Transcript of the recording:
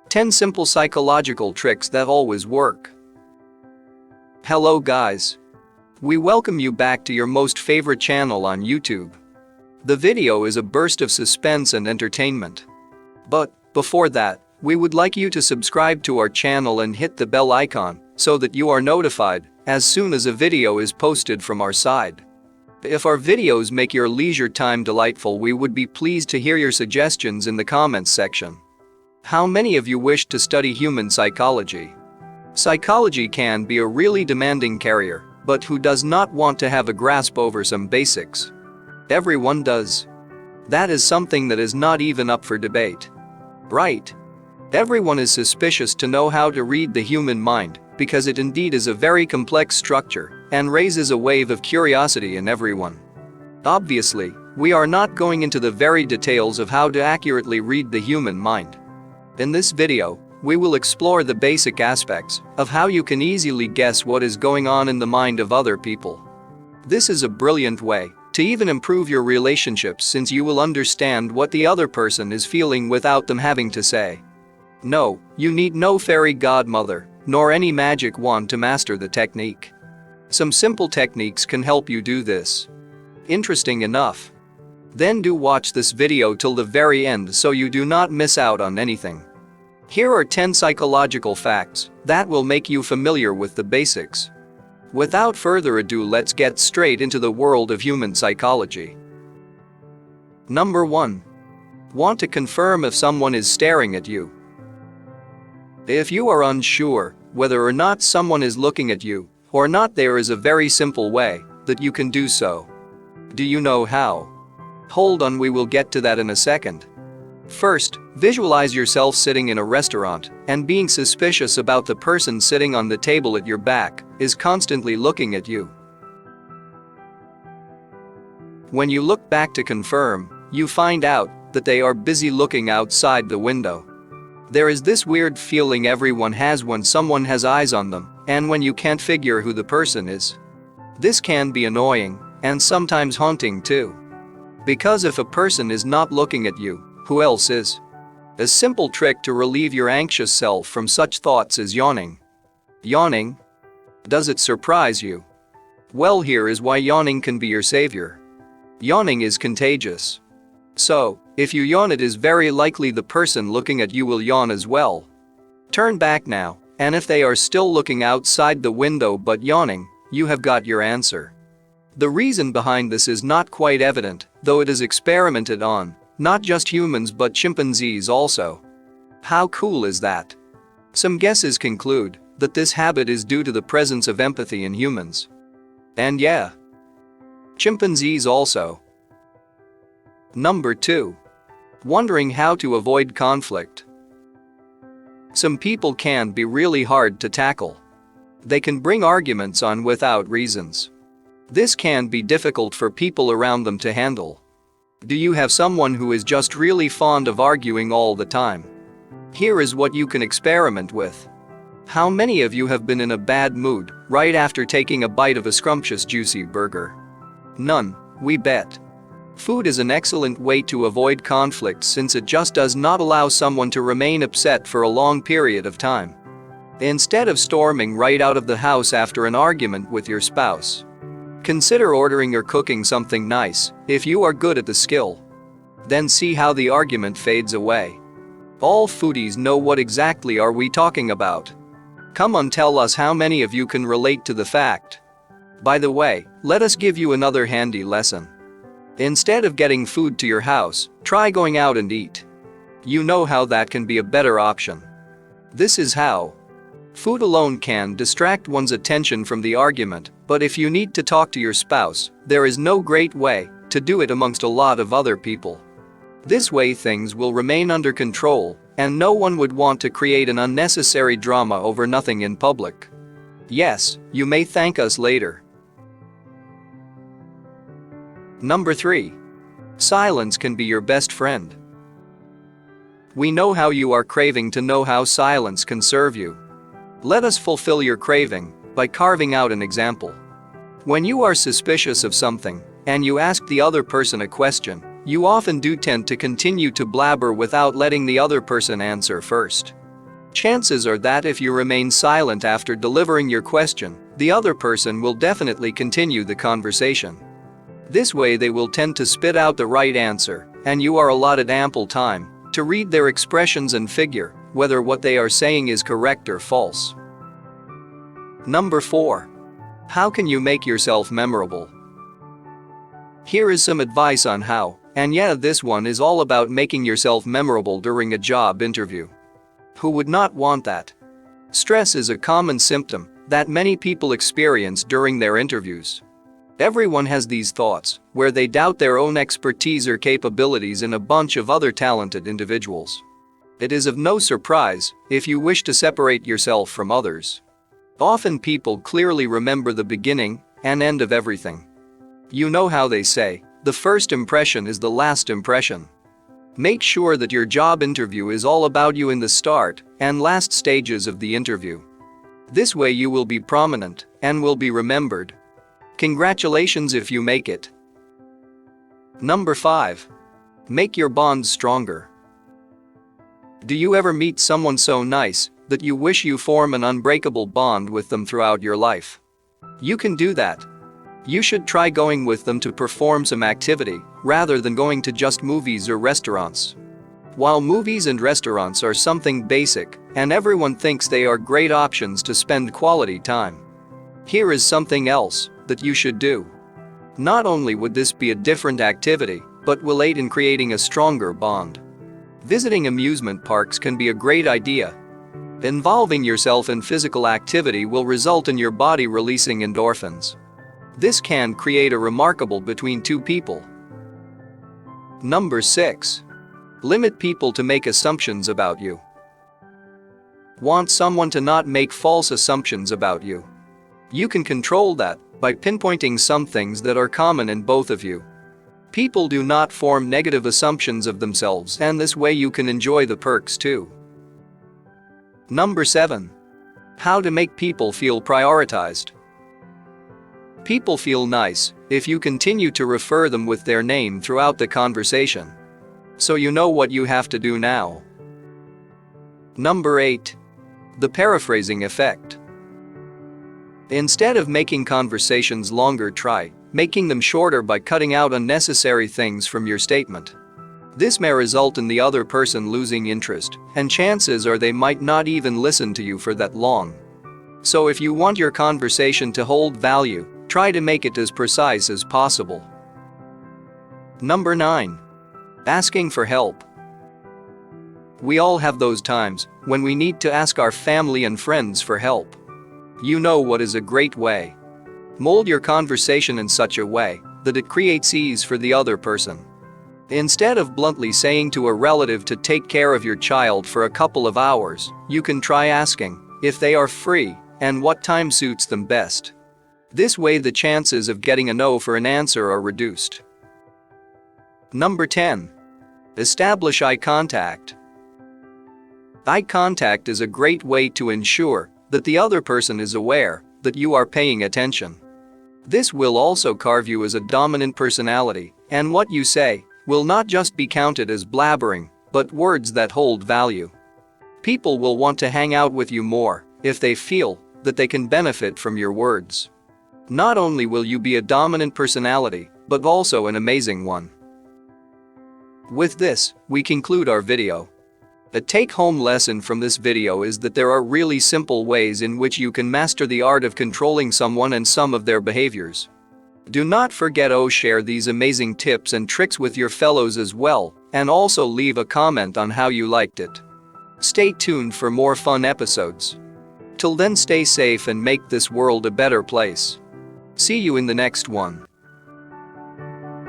10 simple psychological tricks that always work. Hello guys. We welcome you back to your most favorite channel on YouTube. The video is a burst of suspense and entertainment. But before that, we would like you to subscribe to our channel and hit the bell icon so that you are notified as soon as a video is posted from our side. If our videos make your leisure time delightful, we would be pleased to hear your suggestions in the comments section. How many of you wish to study human psychology? Psychology can be a really demanding career, but who does not want to have a grasp over some basics? Everyone does. That is something that is not even up for debate. Right? Everyone is suspicious to know how to read the human mind because it indeed is a very complex structure and raises a wave of curiosity in everyone. Obviously, we are not going into the very details of how to accurately read the human mind. In this video, we will explore the basic aspects of how you can easily guess what is going on in the mind of other people. This is a brilliant way to even improve your relationships, since you will understand what the other person is feeling without them having to say. No, you need no fairy godmother nor any magic wand to master the technique. Some simple techniques can help you do this. Interesting enough? Then do watch this video till the very end so you do not miss out on anything. Here are 10 psychological facts that will make you familiar with the basics. Without further ado, let's get straight into the world of human psychology. Number 1. Want to confirm if someone is staring at you. If you are unsure whether or not someone is looking at you or not, there is a very simple way that you can do so. Do you know how? Hold on, we will get to that in a second. First, visualize yourself sitting in a restaurant and being suspicious about the person sitting on the table at your back is constantly looking at you. When you look back to confirm, you find out that they are busy looking outside the window. There is this weird feeling everyone has when someone has eyes on them and when you can't figure who the person is. This can be annoying and sometimes haunting too. Because if a person is not looking at you, who else is? A simple trick to relieve your anxious self from such thoughts is yawning. Yawning? Does it surprise you? Well, here is why yawning can be your savior. Yawning is contagious. So, if you yawn, it is very likely the person looking at you will yawn as well. Turn back now, and if they are still looking outside the window but yawning, you have got your answer. The reason behind this is not quite evident, though it is experimented on. Not just humans but chimpanzees also. How cool is that? Some guesses conclude that this habit is due to the presence of empathy in humans. And yeah, chimpanzees also. Number 2. Wondering how to avoid conflict. Some people can be really hard to tackle. They can bring arguments on without reasons. This can be difficult for people around them to handle. Do you have someone who is just really fond of arguing all the time? Here is what you can experiment with. How many of you have been in a bad mood right after taking a bite of a scrumptious juicy burger? None, we bet. Food is an excellent way to avoid conflict, since it just does not allow someone to remain upset for a long period of time. Instead of storming right out of the house after an argument with your spouse, consider ordering or cooking something nice if you are good at the skill. Then see how the argument fades away. All foodies know what exactly are we talking about. Come on, tell us how many of you can relate to the fact. By the way, let us give you another handy lesson. Instead of getting food to your house, try going out and eat. You know how that can be a better option. This is how. Food alone can distract one's attention from the argument, but if you need to talk to your spouse, there is no great way to do it amongst a lot of other people. This way things will remain under control, and no one would want to create an unnecessary drama over nothing in public. Yes, you may thank us later. Number 3. Silence can be your best friend. We know how you are craving to know how silence can serve you. Let us fulfill your craving by carving out an example. When you are suspicious of something and you ask the other person a question, you often do tend to continue to blabber without letting the other person answer first. Chances are that if you remain silent after delivering your question, the other person will definitely continue the conversation. This way they will tend to spit out the right answer, and you are allotted ample time to read their expressions and figure whether what they are saying is correct or false. Number 4. How can you make yourself memorable? Here is some advice on how, and yeah, this one is all about making yourself memorable during a job interview. Who would not want that? Stress is a common symptom that many people experience during their interviews. Everyone has these thoughts where they doubt their own expertise or capabilities in a bunch of other talented individuals. It is of no surprise if you wish to separate yourself from others. Often people clearly remember the beginning and end of everything. You know how they say, the first impression is the last impression. Make sure that your job interview is all about you in the start and last stages of the interview. This way you will be prominent and will be remembered. Congratulations if you make it. Number 5. Make your bonds stronger. Do you ever meet someone so nice that you wish you form an unbreakable bond with them throughout your life? You can do that. You should try going with them to perform some activity rather than going to just movies or restaurants. While movies and restaurants are something basic and everyone thinks they are great options to spend quality time, here is something else that you should do. Not only would this be a different activity, but will aid in creating a stronger bond. Visiting amusement parks can be a great idea. Involving yourself in physical activity will result in your body releasing endorphins. This can create a remarkable between two people. Number 6. Limit people to make assumptions about you. Want someone to not make false assumptions about you? You can control that by pinpointing some things that are common in both of you. People do not form negative assumptions of themselves, and this way you can enjoy the perks too. Number 7. How to make people feel prioritized. People feel nice if you continue to refer them with their name throughout the conversation. So you know what you have to do now. Number 8. The paraphrasing effect. Instead of making conversations longer, try making them shorter by cutting out unnecessary things from your statement. This may result in the other person losing interest, and chances are they might not even listen to you for that long. So if you want your conversation to hold value, try to make it as precise as possible. Number 9. Asking for help. We all have those times when we need to ask our family and friends for help. You know what is a great way? Mold your conversation in such a way that it creates ease for the other person. Instead of bluntly saying to a relative to take care of your child for a couple of hours, you can try asking if they are free and what time suits them best. This way the chances of getting a no for an answer are reduced. Number 10. Establish eye contact. Eye contact is a great way to ensure that the other person is aware that you are paying attention. This will also carve you as a dominant personality, and what you say will not just be counted as blabbering, but words that hold value. People will want to hang out with you more if they feel that they can benefit from your words. Not only will you be a dominant personality, but also an amazing one. With this, we conclude our video. A take-home lesson from this video is that there are really simple ways in which you can master the art of controlling someone and some of their behaviors. Do not forget to share these amazing tips and tricks with your fellows as well, and also leave a comment on how you liked it. Stay tuned for more fun episodes. Till then, stay safe and make this world a better place. See you in the next one.